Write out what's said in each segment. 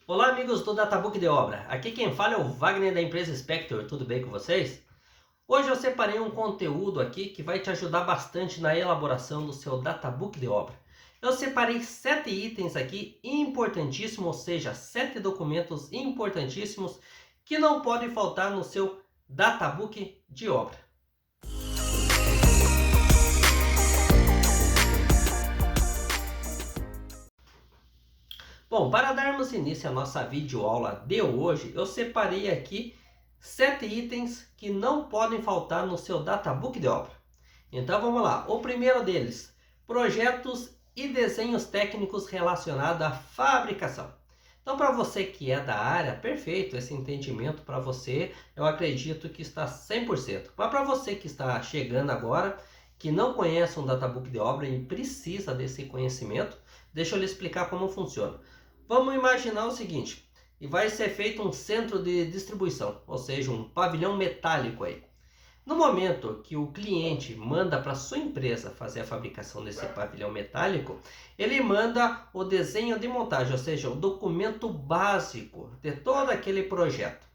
Olá, amigos do Databook de Obra. Aqui quem fala é o Wagner da empresa Spector. Tudo bem com vocês? Hoje eu separei um conteúdo aqui que vai te ajudar bastante na elaboração do seu Databook de Obra. Eu separei 7 itens aqui importantíssimos, ou seja, 7 documentos importantíssimos que não podem faltar no seu Databook de Obra. Bom, para darmos início à nossa videoaula de hoje, eu separei aqui 7 itens que não podem faltar no seu Databook de Obra. Então vamos lá. O primeiro deles, projetos e desenhos técnicos relacionados à fabricação. Então para você que é da área, perfeito, esse entendimento para você, eu acredito que está 100%. Mas para você que está chegando agora, que não conhece um Databook de Obra e precisa desse conhecimento, deixa eu lhe explicar como funciona. Vamos imaginar o seguinte, e vai ser feito um centro de distribuição, ou seja, um pavilhão metálico aí. No momento que o cliente manda para sua empresa fazer a fabricação desse pavilhão metálico, ele manda o desenho de montagem, ou seja, o documento básico de todo aquele projeto.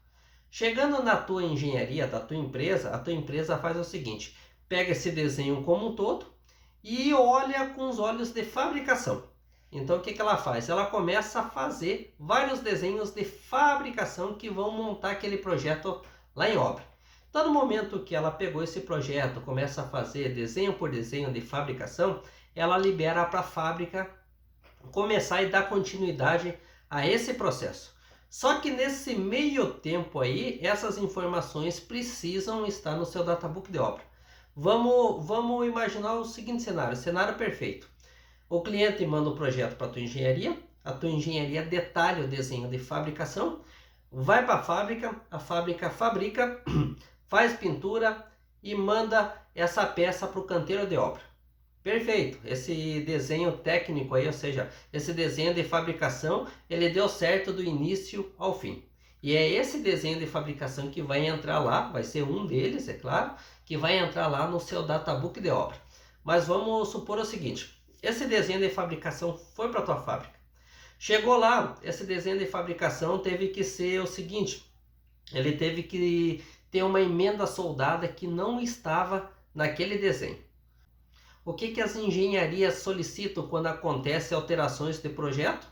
Chegando na tua engenharia da tua empresa, a tua empresa faz o seguinte, pega esse desenho como um todo e olha com os olhos de fabricação. Então o que ela faz? Ela começa a fazer vários desenhos de fabricação que vão montar aquele projeto lá em obra. Então no momento que ela pegou esse projeto, começa a fazer desenho por desenho de fabricação, ela libera para a fábrica começar e dar continuidade a esse processo. Só que nesse meio tempo aí, essas informações precisam estar no seu Databook de Obra. Vamos imaginar o seguinte cenário perfeito. O cliente manda o projeto para a tua engenharia detalha o desenho de fabricação, vai para a fábrica fabrica, faz pintura e manda essa peça para o canteiro de obra. Perfeito, esse desenho técnico aí, ou seja, esse desenho de fabricação, ele deu certo do início ao fim. E é esse desenho de fabricação que vai entrar lá, vai ser um deles, é claro, que vai entrar lá no seu Databook de Obra. Mas vamos supor o seguinte, esse desenho de fabricação foi para a tua fábrica. Chegou lá, esse desenho de fabricação teve que ser o seguinte, ele teve que ter uma emenda soldada que não estava naquele desenho. O que as engenharias solicitam quando acontecem alterações de projeto?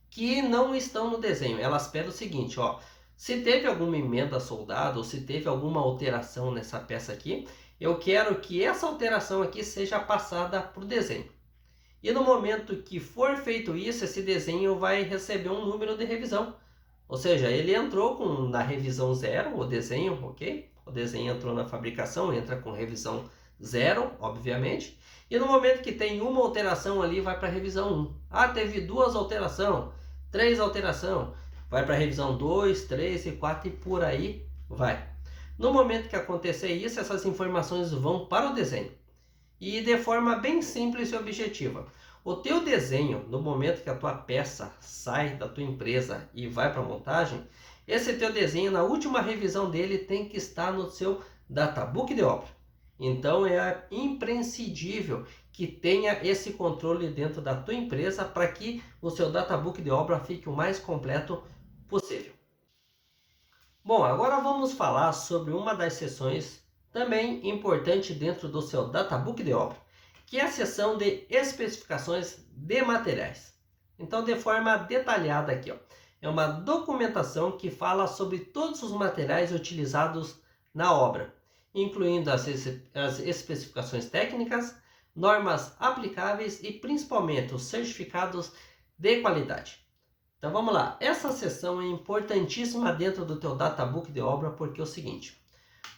Que não estão no desenho. Elas pedem o seguinte, ó, se teve alguma emenda soldada ou se teve alguma alteração nessa peça aqui, eu quero que essa alteração aqui seja passada para o desenho. E no momento que for feito isso, esse desenho vai receber um número de revisão. Ou seja, ele entrou na revisão 0, o desenho, ok? O desenho entrou na fabricação, entra com revisão 0, obviamente. E no momento que tem uma alteração ali, vai para a revisão 1. Ah, teve 2 alterações, 3 alterações, vai para a revisão 2, 3 e 4 e por aí vai. No momento que acontecer isso, essas informações vão para o desenho. E de forma bem simples e objetiva. O teu desenho, no momento que a tua peça sai da tua empresa e vai para a montagem, esse teu desenho, na última revisão dele, tem que estar no seu Databook de Obra. Então é imprescindível que tenha esse controle dentro da tua empresa para que o seu Databook de Obra fique o mais completo possível. Bom, agora vamos falar sobre uma das seções também importante dentro do seu Databook de Obra, que é a seção de especificações de materiais. Então, de forma detalhada aqui, ó, é uma documentação que fala sobre todos os materiais utilizados na obra, incluindo as especificações técnicas, normas aplicáveis e principalmente os certificados de qualidade. Então vamos lá, essa seção é importantíssima dentro do teu Databook de Obra porque é o seguinte,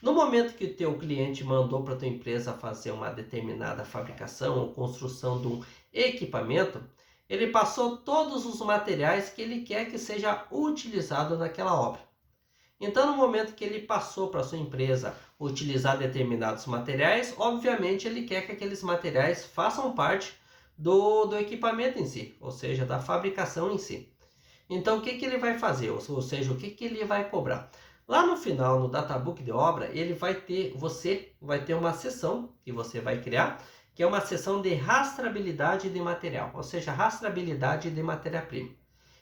no momento que o teu cliente mandou para a tua empresa fazer uma determinada fabricação ou construção de um equipamento, ele passou todos os materiais que ele quer que seja utilizado naquela obra. Então, no momento que ele passou para a sua empresa utilizar determinados materiais, obviamente ele quer que aqueles materiais façam parte do equipamento em si, ou seja, da fabricação em si. Então, o que ele vai fazer? Ou seja, o que ele vai cobrar? Lá no final, no Databook de Obra, você vai ter uma seção que você vai criar, que é uma seção de rastreabilidade de material, ou seja, rastreabilidade de matéria-prima.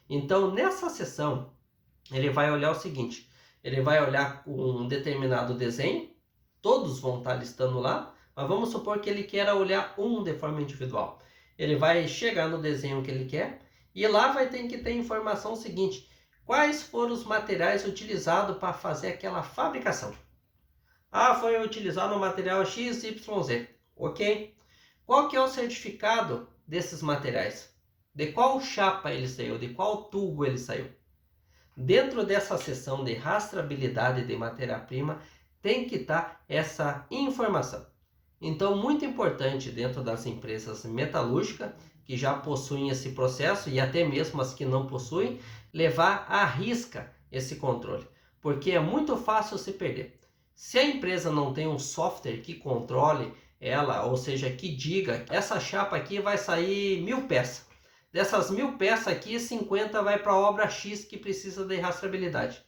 Então, nessa seção, ele vai olhar o seguinte, ele vai olhar um determinado desenho, todos vão estar listando lá, mas vamos supor que ele queira olhar um de forma individual. Ele vai chegar no desenho que ele quer e lá vai ter que ter informação seguinte, quais foram os materiais utilizados para fazer aquela fabricação. Ah, foi utilizado o material XYZ. Ok. Qual que é o certificado desses materiais? De qual chapa ele saiu? De qual tubo ele saiu? Dentro dessa seção de rastreabilidade de matéria-prima tem que estar essa informação. Então, muito importante dentro das empresas metalúrgicas que já possuem esse processo e até mesmo as que não possuem, levar à risca esse controle, porque é muito fácil se perder. Se a empresa não tem um software que controle ela, ou seja, que diga, essa chapa aqui vai sair 1000 peças. Dessas 1000 peças aqui, 50 vai para a obra X que precisa de rastreabilidade.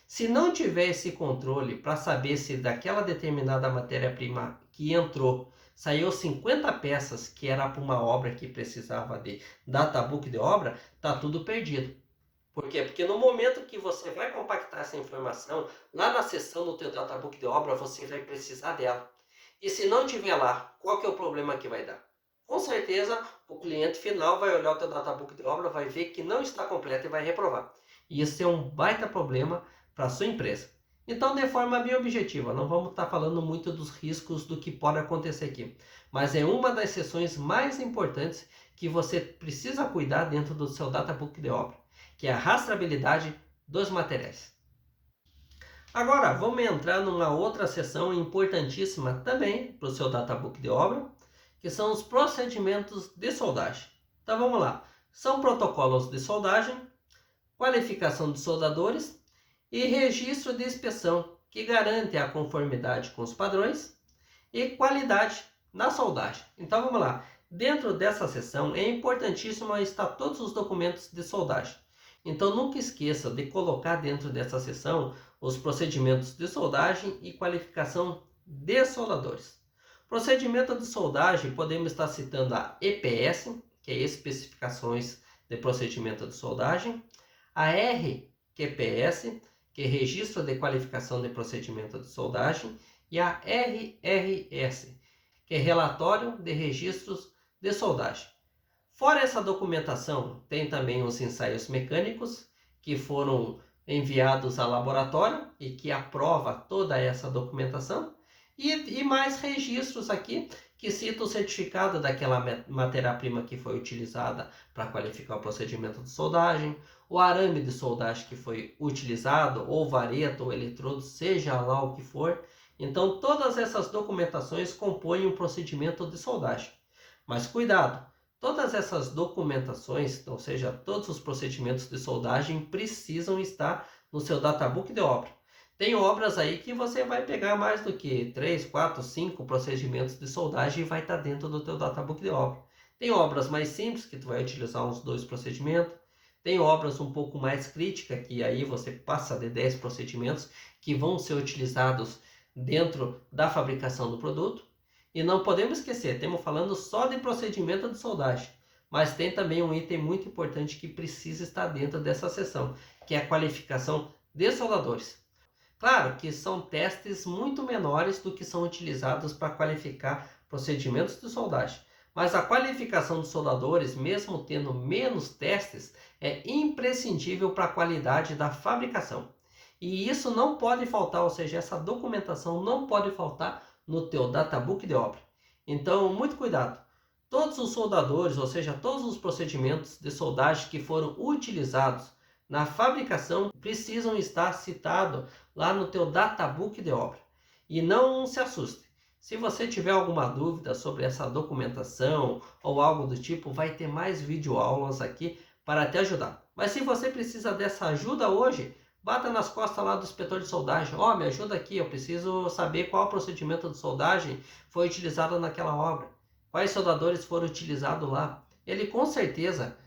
Se não tiver esse controle para saber se daquela determinada matéria-prima que entrou, saiu 50 peças que era para uma obra que precisava de databook de obra, tá tudo perdido. Por quê? Porque no momento que você vai compactar essa informação, lá na seção do teu databook de obra, você vai precisar dela. E se não tiver lá, qual que é o problema que vai dar? Com certeza, o cliente final vai olhar o teu databook de obra, vai ver que não está completo e vai reprovar. E isso é um baita problema para a sua empresa. Então, de forma bem objetiva, não vamos estar falando muito dos riscos do que pode acontecer aqui, mas é uma das seções mais importantes que você precisa cuidar dentro do seu databook de obra, que é a rastreabilidade dos materiais. Agora, vamos entrar numa outra seção importantíssima também para o seu databook de obra, que são os procedimentos de soldagem. Então vamos lá, são protocolos de soldagem, qualificação de soldadores e registro de inspeção, que garante a conformidade com os padrões e qualidade na soldagem. Então vamos lá, dentro dessa seção é importantíssimo estar todos os documentos de soldagem. Então nunca esqueça de colocar dentro dessa seção os procedimentos de soldagem e qualificação de soldadores. Procedimento de soldagem, podemos estar citando a EPS, que é Especificações de Procedimento de Soldagem, a RQPS, que é Registro de Qualificação de Procedimento de Soldagem, e a RRS, que é Relatório de Registros de Soldagem. Fora essa documentação, tem também os ensaios mecânicos, que foram enviados ao laboratório e que aprova toda essa documentação. E mais registros aqui, que cita o certificado daquela matéria-prima que foi utilizada para qualificar o procedimento de soldagem, o arame de soldagem que foi utilizado, ou vareta, ou eletrodo, seja lá o que for. Então, todas essas documentações compõem um procedimento de soldagem. Mas cuidado! Todas essas documentações, ou seja, todos os procedimentos de soldagem precisam estar no seu databook de obra. Tem obras aí que você vai pegar mais do que 3, 4, 5 procedimentos de soldagem e vai estar dentro do teu databook de obra. Tem obras mais simples que tu vai utilizar uns 2 procedimentos. Tem obras um pouco mais críticas que aí você passa de 10 procedimentos que vão ser utilizados dentro da fabricação do produto. E não podemos esquecer, estamos falando só de procedimento de soldagem, mas tem também um item muito importante que precisa estar dentro dessa seção, que é a qualificação de soldadores. Claro que são testes muito menores do que são utilizados para qualificar procedimentos de soldagem, mas a qualificação dos soldadores, mesmo tendo menos testes, é imprescindível para a qualidade da fabricação. E isso não pode faltar, ou seja, essa documentação não pode faltar no teu databook de obra. Então, muito cuidado. Todos os soldadores, ou seja, todos os procedimentos de soldagem que foram utilizados na fabricação precisam estar citados lá no teu databook de obra. E não se assuste. Se você tiver alguma dúvida sobre essa documentação ou algo do tipo, vai ter mais videoaulas aqui para te ajudar. Mas se você precisa dessa ajuda hoje, bata nas costas lá do inspetor de soldagem. Me ajuda aqui, eu preciso saber qual procedimento de soldagem foi utilizado naquela obra. Quais soldadores foram utilizados lá. Ele com certeza,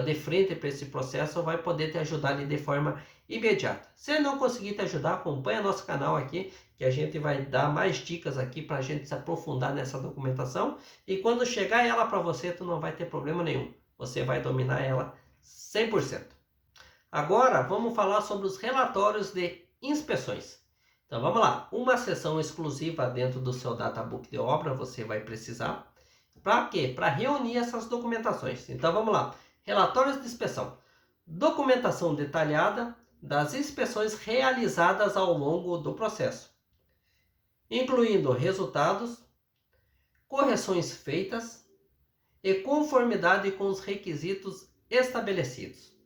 de frente para esse processo, vai poder te ajudar ali de forma imediata. Se ele não conseguir te ajudar, acompanha nosso canal aqui, que a gente vai dar mais dicas aqui para a gente se aprofundar nessa documentação. E quando chegar ela para você, tu não vai ter problema nenhum. Você vai dominar ela 100%. Agora vamos falar sobre os relatórios de inspeções. Então vamos lá, uma seção exclusiva dentro do seu Databook de obra você vai precisar. Para quê? Para reunir essas documentações. Então vamos lá, relatórios de inspeção. Documentação detalhada das inspeções realizadas ao longo do processo, incluindo resultados, correções feitas e conformidade com os requisitos estabelecidos.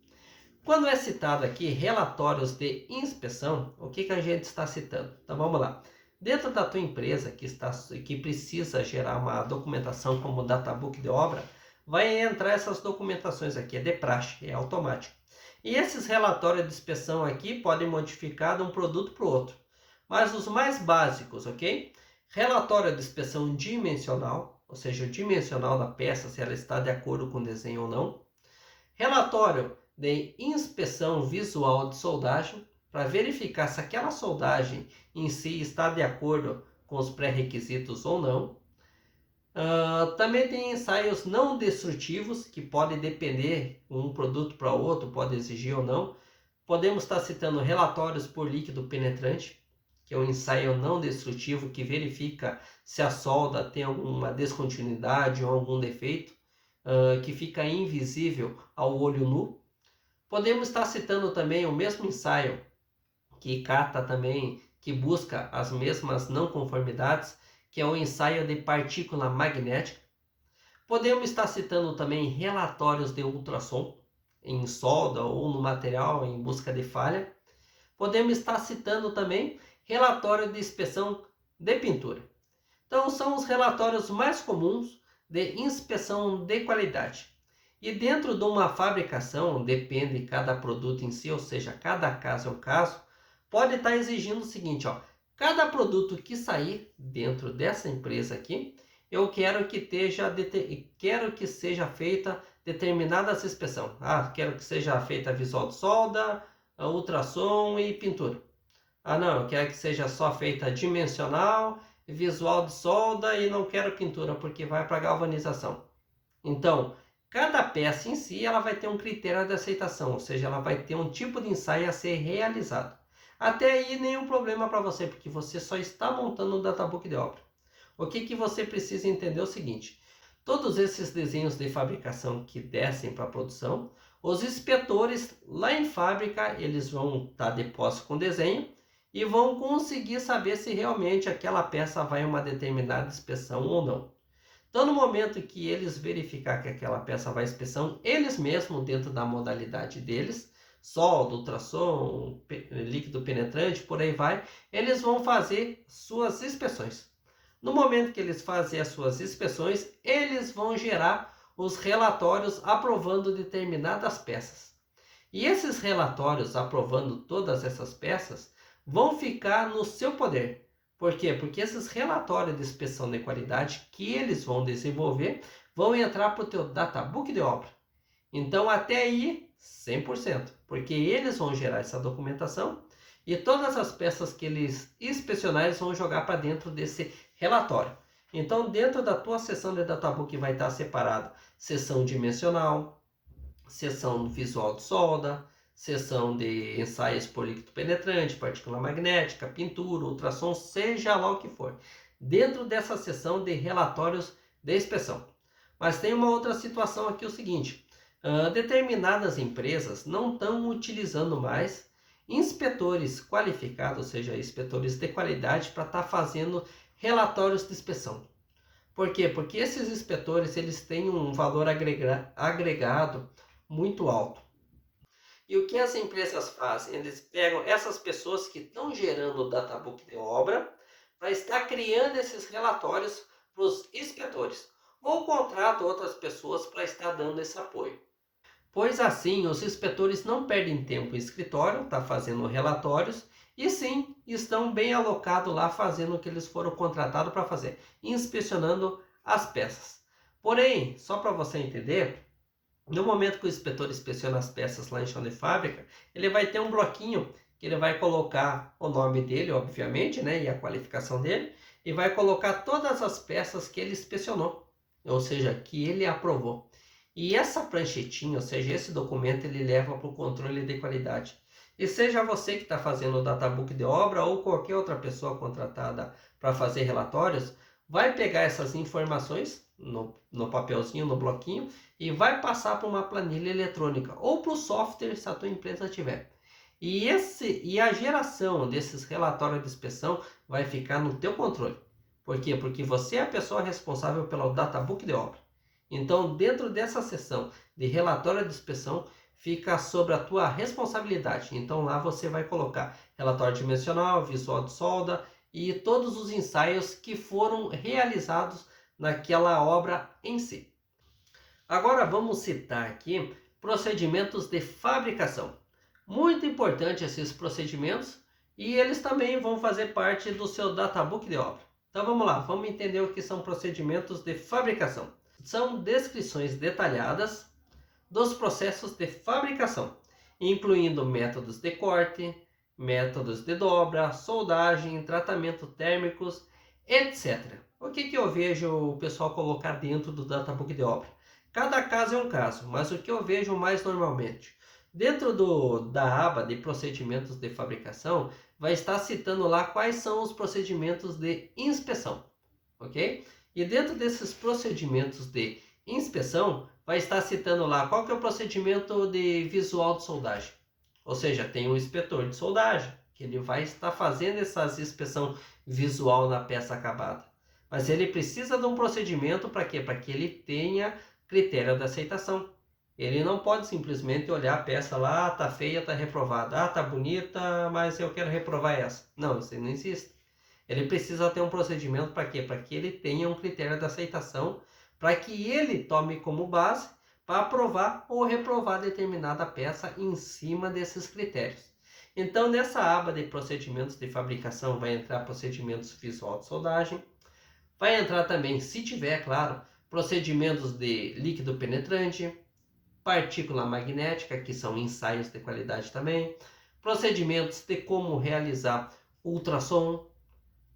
Quando é citado aqui relatórios de inspeção, o que a gente está citando? Então vamos lá. Dentro da tua empresa que precisa gerar uma documentação como Databook de obra, vai entrar essas documentações aqui, é de praxe, é automático. E esses relatórios de inspeção aqui podem modificar de um produto para o outro. Mas os mais básicos, ok? Relatório de inspeção dimensional, ou seja, o dimensional da peça, se ela está de acordo com o desenho ou não. Relatório de inspeção visual de soldagem, para verificar se aquela soldagem em si está de acordo com os pré-requisitos ou não. Também tem ensaios não destrutivos, que podem depender um produto para outro, pode exigir ou não. Podemos estar citando relatórios por líquido penetrante, que é um ensaio não destrutivo que verifica se a solda tem alguma descontinuidade ou algum defeito, que fica invisível ao olho nu. Podemos estar citando também o mesmo ensaio que cata também, que busca as mesmas não conformidades, que é o ensaio de partícula magnética. Podemos estar citando também relatórios de ultrassom em solda ou no material em busca de falha. Podemos estar citando também relatório de inspeção de pintura. Então são os relatórios mais comuns de inspeção de qualidade. E dentro de uma fabricação, depende de cada produto em si, ou seja, cada caso é um caso, pode estar exigindo o seguinte, ó, cada produto que sair dentro dessa empresa aqui, eu quero que seja feita determinadas inspeção. Quero que seja feita visual de solda, ultrassom e pintura. Não, eu quero que seja só feita dimensional, visual de solda e não quero pintura porque vai para galvanização. Então, cada peça em si ela vai ter um critério de aceitação, ou seja, ela vai ter um tipo de ensaio a ser realizado. Até aí nenhum problema para você, porque você só está montando um Databook de obra. O que você precisa entender é o seguinte, todos esses desenhos de fabricação que descem para a produção, os inspetores lá em fábrica, eles vão estar de posse com o desenho e vão conseguir saber se realmente aquela peça vai a uma determinada inspeção ou não. Então, no momento que eles verificar que aquela peça vai à inspeção, eles mesmos, dentro da modalidade deles, solda, ultrassom, líquido penetrante, por aí vai, eles vão fazer suas inspeções. No momento que eles fazem as suas inspeções, eles vão gerar os relatórios aprovando determinadas peças. E esses relatórios aprovando todas essas peças vão ficar no seu poder. Por quê? Porque esses relatórios de inspeção de qualidade que eles vão desenvolver vão entrar para o teu Databook de obra. Então até aí 100%, porque eles vão gerar essa documentação e todas as peças que eles inspecionar eles vão jogar para dentro desse relatório. Então dentro da tua seção de Databook vai estar separado seção dimensional, seção visual de solda, seção de ensaios por líquido penetrante, partícula magnética, pintura, ultrassom, seja lá o que for. Dentro dessa seção de relatórios de inspeção. Mas tem uma outra situação aqui, o seguinte, determinadas empresas não estão utilizando mais inspetores qualificados, ou seja, inspetores de qualidade para estar fazendo relatórios de inspeção. Por quê? Porque esses inspetores eles têm um valor agregado muito alto. E o que as empresas fazem? Eles pegam essas pessoas que estão gerando o Databook de obra para estar criando esses relatórios para os inspetores. Ou contratam outras pessoas para estar dando esse apoio. Pois assim, os inspetores não perdem tempo em escritório, tá fazendo relatórios, e sim, estão bem alocados lá fazendo o que eles foram contratados para fazer, inspecionando as peças. Porém, só para você entender, no momento que o inspetor inspeciona as peças lá em chão de fábrica, ele vai ter um bloquinho que ele vai colocar o nome dele, obviamente, né, e a qualificação dele, e vai colocar todas as peças que ele inspecionou, ou seja, que ele aprovou. E essa pranchetinha, ou seja, esse documento, ele leva para o controle de qualidade. E seja você que está fazendo o databook de obra ou qualquer outra pessoa contratada para fazer relatórios, vai pegar essas informações no papelzinho, no bloquinho, e vai passar para uma planilha eletrônica ou para o software se a tua empresa tiver. E a geração desses relatórios de inspeção vai ficar no teu controle. Por quê? Porque você é a pessoa responsável pelo databook de obra. Então, dentro dessa seção de relatório de inspeção, fica sobre a tua responsabilidade. Então, lá você vai colocar relatório dimensional, visual de solda e todos os ensaios que foram realizados naquela obra em si. Agora, vamos citar aqui procedimentos de fabricação. Muito importante esses procedimentos e eles também vão fazer parte do seu databook de obra. Então, vamos lá, vamos entender o que são procedimentos de fabricação. São descrições detalhadas dos processos de fabricação, incluindo métodos de corte, métodos de dobra, soldagem, tratamento térmicos, etc. O que eu vejo o pessoal colocar dentro do databook de obra? Cada caso é um caso, mas o que eu vejo mais normalmente? Dentro da aba de procedimentos de fabricação, vai estar citando lá quais são os procedimentos de inspeção, ok? E dentro desses procedimentos de inspeção, vai estar citando lá qual que é o procedimento de visual de soldagem. Ou seja, tem um inspetor de soldagem, que ele vai estar fazendo essa inspeção visual na peça acabada. Mas ele precisa de um procedimento para quê? Para que ele tenha critério de aceitação. Ele não pode simplesmente olhar a peça lá, tá feia, tá reprovada. Ah, tá bonita, mas eu quero reprovar essa. Não, isso não existe. Ele precisa ter um procedimento para quê? Para que ele tenha um critério de aceitação, para que ele tome como base para aprovar ou reprovar determinada peça em cima desses critérios. Então, nessa aba de procedimentos de fabricação vai entrar procedimentos visual de soldagem, vai entrar também, se tiver, claro, procedimentos de líquido penetrante, partícula magnética, que são ensaios de qualidade também, procedimentos de como realizar ultrassom.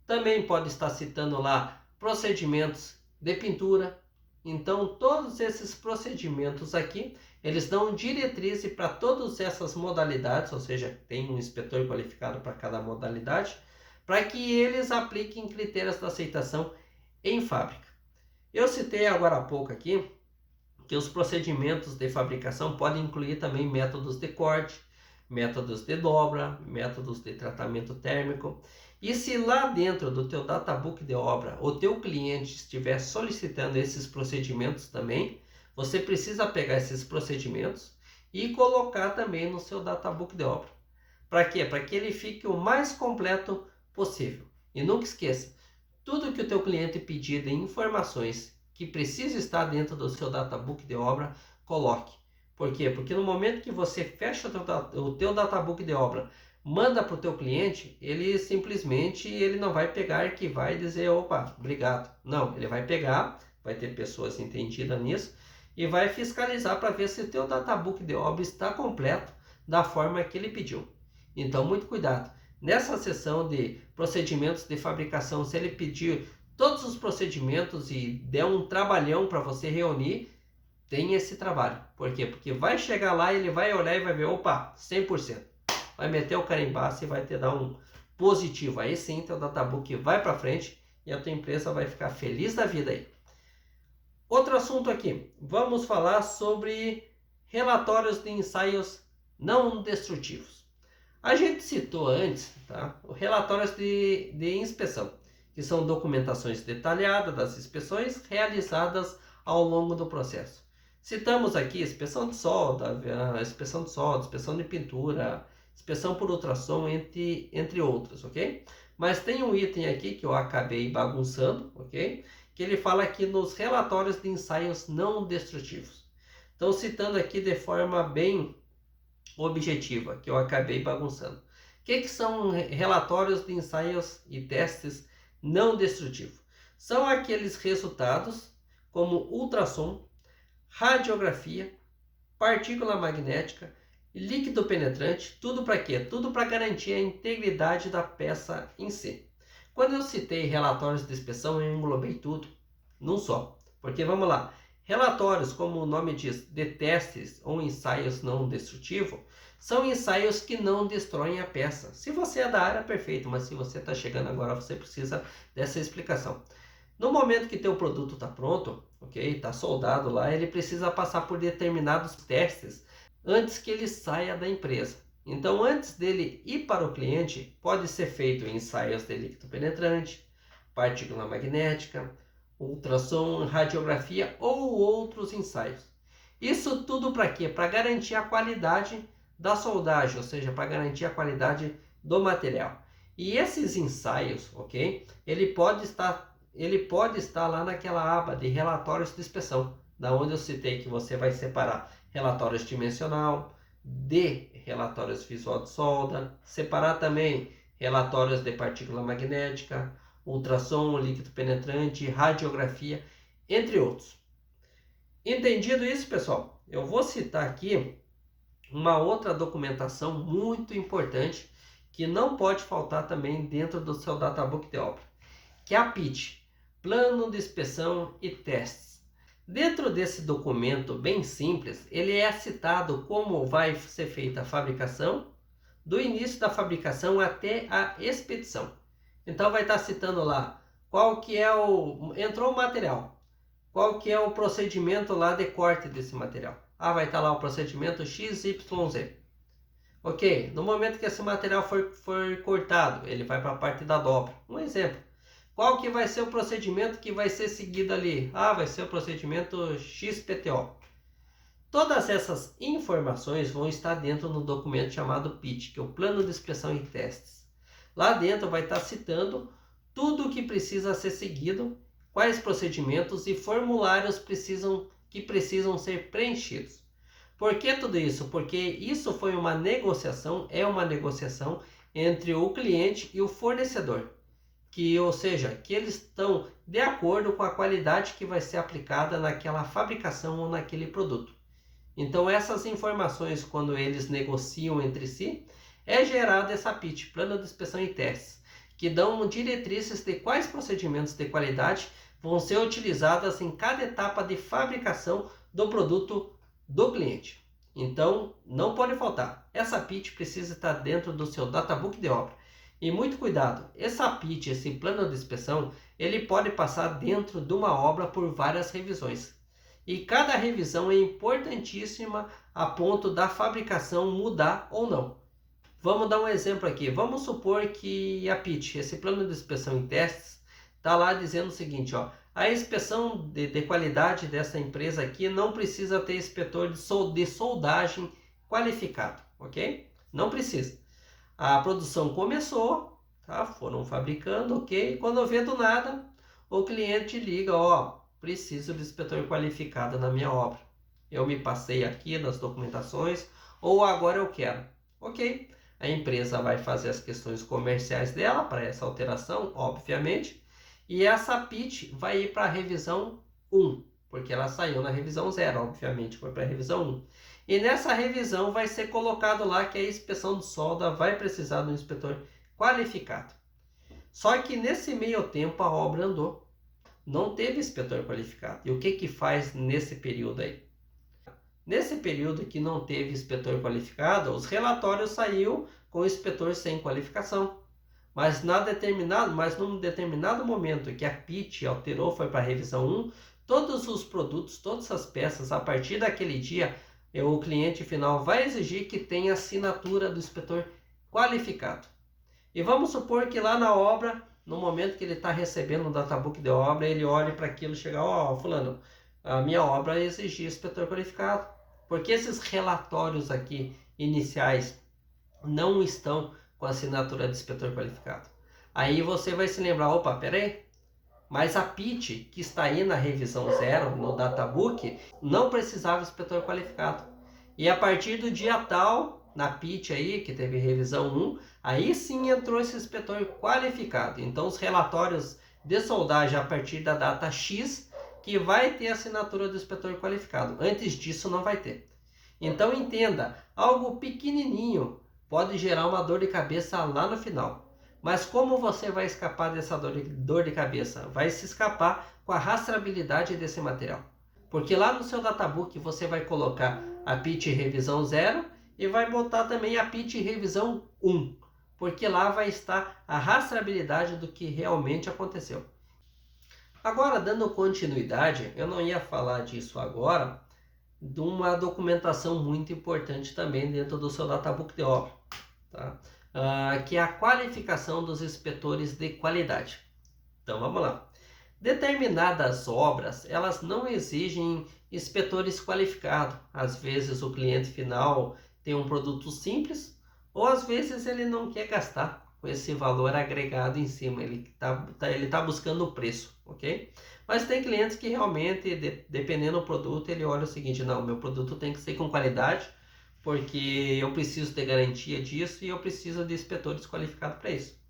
Também pode estar citando lá procedimentos de pintura. Então, todos esses procedimentos aqui, eles dão diretriz para todas essas modalidades, ou seja, tem um inspetor qualificado para cada modalidade, para que eles apliquem critérios de aceitação em fábrica. Eu citei agora há pouco aqui que os procedimentos de fabricação podem incluir também métodos de corte, métodos de dobra, métodos de tratamento térmico. E se lá dentro do teu databook de obra o teu cliente estiver solicitando esses procedimentos também, você precisa pegar esses procedimentos e colocar também no seu databook de obra. Para quê? Para que ele fique o mais completo possível. E nunca esqueça, tudo que o teu cliente pedir de informações que precisa estar dentro do seu databook de obra, coloque. Por quê? Porque no momento que você fecha o teu databook de obra, manda para o teu cliente, ele simplesmente não vai pegar, arquivar e dizer, opa, obrigado. Não, ele vai pegar, vai ter pessoas entendidas nisso, e vai fiscalizar para ver se o teu databook de obra está completo da forma que ele pediu. Então, muito cuidado. Nessa seção de procedimentos de fabricação, se ele pedir todos os procedimentos e der um trabalhão para você reunir, tem esse trabalho. Por quê? Porque vai chegar lá, ele vai olhar e vai ver, opa, 100%. Vai meter o carimbaço e vai te dar um positivo. Aí sim, teu databook vai para frente e a tua empresa vai ficar feliz da vida aí. Outro assunto aqui, vamos falar sobre relatórios de ensaios não destrutivos. A gente citou antes, tá? Os relatórios de inspeção, que são documentações detalhadas das inspeções realizadas ao longo do processo. Citamos aqui inspeção de solda, inspeção de pintura, inspeção por ultrassom, entre outros, ok? Mas tem um item aqui que eu acabei bagunçando, ok? Que ele fala aqui nos relatórios de ensaios não destrutivos. Então, citando aqui de forma bem objetiva, que eu acabei bagunçando. O que são relatórios de ensaios e testes não destrutivos? São aqueles resultados como ultrassom, radiografia, partícula magnética, líquido penetrante, tudo para quê? Tudo para garantir a integridade da peça em si. Quando eu citei relatórios de inspeção, eu englobei tudo num só. Porque vamos lá, Relatórios, como o nome diz, de testes ou ensaios não destrutivos, são ensaios que não destroem a peça. Se você é da área, perfeito, mas se você está chegando agora, você precisa dessa explicação. No momento que teu produto está pronto, ok, está soldado lá, ele precisa passar por determinados testes antes que ele saia da empresa. Então, antes dele ir para o cliente, pode ser feito ensaios de líquido penetrante, partícula magnética, ultrassom, radiografia ou outros ensaios. Isso tudo para quê? Para garantir a qualidade da soldagem, ou seja, para garantir a qualidade do material. E esses ensaios, ok? Ele pode estar lá naquela aba de relatórios de inspeção, da onde eu citei que você vai separar relatórios dimensional, de relatórios visual de solda, separar também relatórios de partícula magnética, ultrassom, líquido penetrante, radiografia, entre outros. Entendido isso, pessoal? Eu vou citar aqui uma outra documentação muito importante que não pode faltar também dentro do seu Databook de obra, que é a PIT, Plano de Inspeção e Testes. Dentro desse documento bem simples, ele é citado como vai ser feita a fabricação, do início da fabricação até a expedição. Então vai estar citando lá qual que é entrou o material, qual que é o procedimento lá de corte desse material. Vai estar lá o procedimento XYZ. Ok, no momento que esse material for cortado, ele vai para a parte da dobra. Um exemplo. Qual que vai ser o procedimento que vai ser seguido ali? Vai ser o procedimento XPTO. Todas essas informações vão estar dentro do documento chamado PIT, que é o Plano de Inspeção e Testes. Lá dentro vai estar citando tudo o que precisa ser seguido, quais procedimentos e formulários que precisam ser preenchidos. Por que tudo isso? Porque isso foi uma negociação, é uma negociação entre o cliente e o fornecedor. Ou seja, que eles estão de acordo com a qualidade que vai ser aplicada naquela fabricação ou naquele produto. Então essas informações, quando eles negociam entre si, é gerada essa PIT, Plano de Inspeção e Testes, que dão diretrizes de quais procedimentos de qualidade vão ser utilizados em cada etapa de fabricação do produto do cliente. Então, não pode faltar. Essa PIT precisa estar dentro do seu Databook de obra. E muito cuidado, essa PIT, esse plano de inspeção, ele pode passar dentro de uma obra por várias revisões. E cada revisão é importantíssima a ponto da fabricação mudar ou não. Vamos dar um exemplo aqui. Vamos supor que a PIT, esse plano de inspeção e testes, está lá dizendo o seguinte, a inspeção de qualidade dessa empresa aqui não precisa ter inspetor de soldagem qualificado, ok? Não precisa. A produção começou, foram fabricando, ok? Quando vê do nada, o cliente liga, preciso de inspetor qualificado na minha obra. Eu me passei aqui nas documentações, ou agora eu quero, ok? A empresa vai fazer as questões comerciais dela para essa alteração, obviamente, e essa PIT vai ir para a revisão 1, porque ela saiu na revisão 0, obviamente, foi para a revisão 1. E nessa revisão vai ser colocado lá que a inspeção de solda vai precisar de um inspetor qualificado. Só que nesse meio tempo a obra andou, não teve inspetor qualificado. E o que faz nesse período aí? Nesse período que não teve inspetor qualificado, os relatórios saíram com o inspetor sem qualificação. Mas num determinado momento que a PIT alterou, foi para a revisão 1, todos os produtos, todas as peças, a partir daquele dia, o cliente final vai exigir que tenha assinatura do inspetor qualificado. E vamos supor que lá na obra, no momento que ele está recebendo o Databook de obra, ele olhe para aquilo e chega, fulano, a minha obra exigia inspetor qualificado. Porque esses relatórios aqui iniciais não estão com a assinatura de inspetor qualificado. Aí você vai se lembrar, peraí, mas a PIT que está aí na revisão 0, no Databook, não precisava de inspetor qualificado. E a partir do dia tal, na PIT aí, que teve revisão 1, aí sim entrou esse inspetor qualificado. Então os relatórios de soldagem a partir da data X, que vai ter assinatura do inspetor qualificado. Antes disso não vai ter. Então entenda, algo pequenininho pode gerar uma dor de cabeça lá no final. Mas como você vai escapar dessa dor de cabeça? Vai se escapar com a rastreabilidade desse material. Porque lá no seu databook você vai colocar a PIT revisão 0 e vai botar também a PIT revisão 1, porque lá vai estar a rastreabilidade do que realmente aconteceu. Agora, dando continuidade, eu não ia falar disso agora, de uma documentação muito importante também dentro do seu databook de obra, tá? Que é a qualificação dos inspetores de qualidade. Então vamos lá. Determinadas obras, elas não exigem inspetores qualificados. Às vezes o cliente final tem um produto simples, ou às vezes ele não quer gastar com esse valor agregado em cima, ele tá buscando o preço, ok? Mas tem clientes que realmente, dependendo do produto, ele olha o seguinte: não, meu produto tem que ser com qualidade, porque eu preciso ter garantia disso e eu preciso de inspetores qualificados para isso.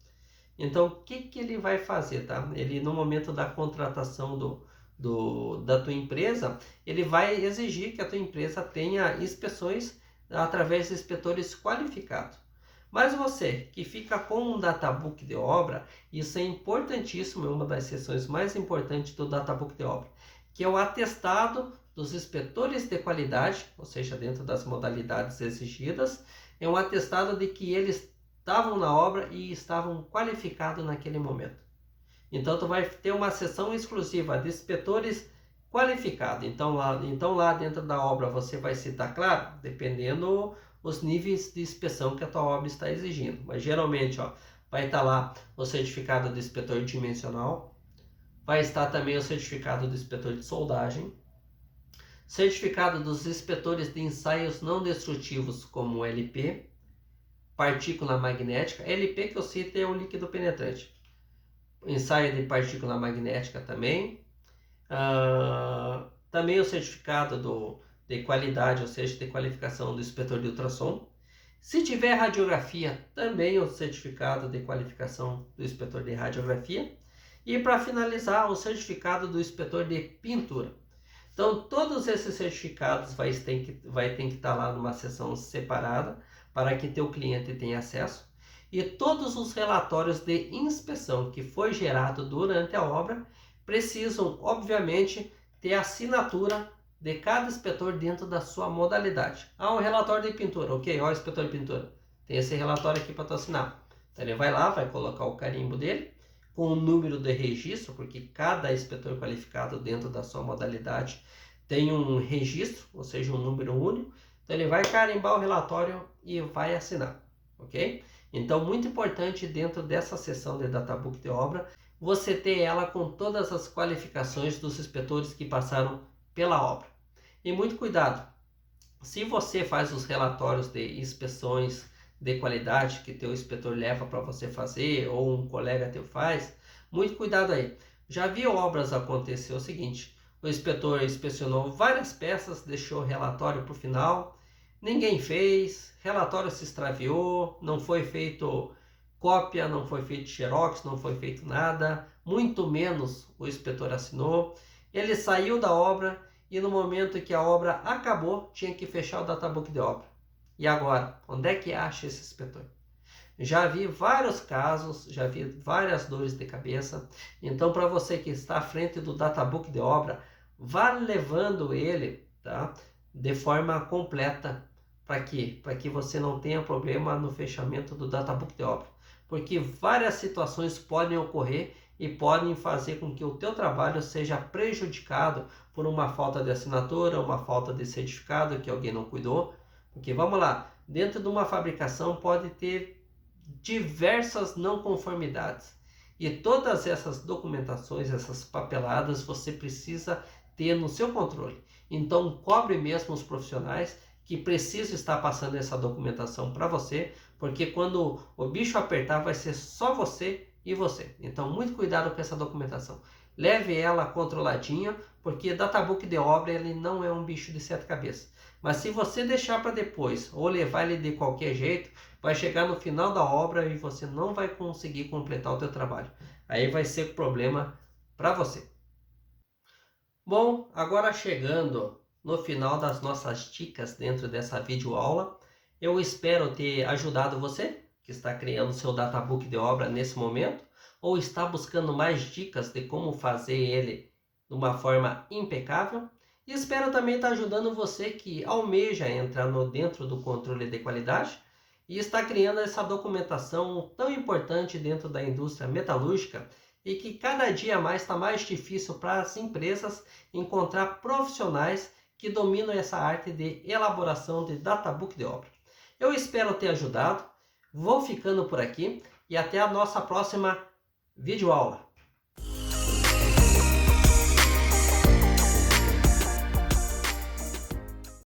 Então, o que ele vai fazer, tá? Ele, no momento da contratação da tua empresa, ele vai exigir que a tua empresa tenha inspeções através de inspetores qualificados. Mas você que fica com um databook de obra, isso é importantíssimo, é uma das seções mais importantes do databook de obra, que é o atestado dos inspetores de qualidade, ou seja, dentro das modalidades exigidas, é um atestado de que eles estavam na obra e estavam qualificados naquele momento. Então, tu vai ter uma seção exclusiva de inspetores qualificados. Então lá dentro da obra você vai citar, claro, dependendo os níveis de inspeção que a tua obra está exigindo. Mas geralmente, vai estar lá o certificado de inspetor dimensional, vai estar também o certificado do inspetor de soldagem, certificado dos inspetores de ensaios não destrutivos, como LP, partícula magnética. LP que eu cito é um líquido penetrante. Ensaio de partícula magnética também. Também o certificado de qualidade, ou seja, de qualificação do inspetor de ultrassom. Se tiver radiografia, também o certificado de qualificação do inspetor de radiografia. E para finalizar, o certificado do inspetor de pintura. Então, todos esses certificados vai ter que estar lá numa seção separada para que teu cliente tenha acesso. E todos os relatórios de inspeção que foi gerado durante a obra precisam, obviamente, ter a assinatura de cada inspetor dentro da sua modalidade. Um relatório de pintura, ok? O inspetor de pintura, tem esse relatório aqui para tu assinar. Então ele vai lá, vai colocar o carimbo dele, com o número de registro, porque cada inspetor qualificado dentro da sua modalidade tem um registro, ou seja, um número único. Então ele vai carimbar o relatório e vai assinar, ok? Então, muito importante dentro dessa seção de databook de obra, você ter ela com todas as qualificações dos inspetores que passaram pela obra. E muito cuidado, se você faz os relatórios de inspeções de qualidade que teu inspetor leva para você fazer, ou um colega teu faz, muito cuidado aí. Já vi obras acontecer o seguinte: o inspetor inspecionou várias peças, deixou o relatório para o final, ninguém fez, relatório se extraviou, não foi feito cópia, não foi feito xerox, não foi feito nada, muito menos o inspetor assinou. Ele saiu da obra e no momento que a obra acabou, tinha que fechar o databook de obra. E agora, onde é que acha esse inspetor? Já vi vários casos, já vi várias dores de cabeça. Então, para você que está à frente do databook de obra, vá levando ele, tá, de forma completa. Para quê? Para que você não tenha problema no fechamento do databook de obra. Porque várias situações podem ocorrer e podem fazer com que o teu trabalho seja prejudicado por uma falta de assinatura, uma falta de certificado que alguém não cuidou. Porque vamos lá, dentro de uma fabricação pode ter diversas não conformidades. E todas essas documentações, essas papeladas, você precisa ter no seu controle. Então, cobre mesmo os profissionais que precisam estar passando essa documentação para você, porque quando o bicho apertar, vai ser só você e você. Então, muito cuidado com essa documentação. Leve ela controladinha, porque databook de obra ele não é um bicho de sete cabeças. Mas se você deixar para depois, ou levar ele de qualquer jeito, vai chegar no final da obra e você não vai conseguir completar o teu trabalho. Aí vai ser problema para você. Bom, agora chegando no final das nossas dicas dentro dessa videoaula, eu espero ter ajudado você que está criando seu databook de obra nesse momento, ou está buscando mais dicas de como fazer ele de uma forma impecável. E espero também estar ajudando você que almeja entrar dentro do controle de qualidade e está criando essa documentação tão importante dentro da indústria metalúrgica e que cada dia mais está mais difícil para as empresas encontrar profissionais que dominam essa arte de elaboração de databook de obra. Eu espero ter ajudado, vou ficando por aqui e até a nossa próxima videoaula.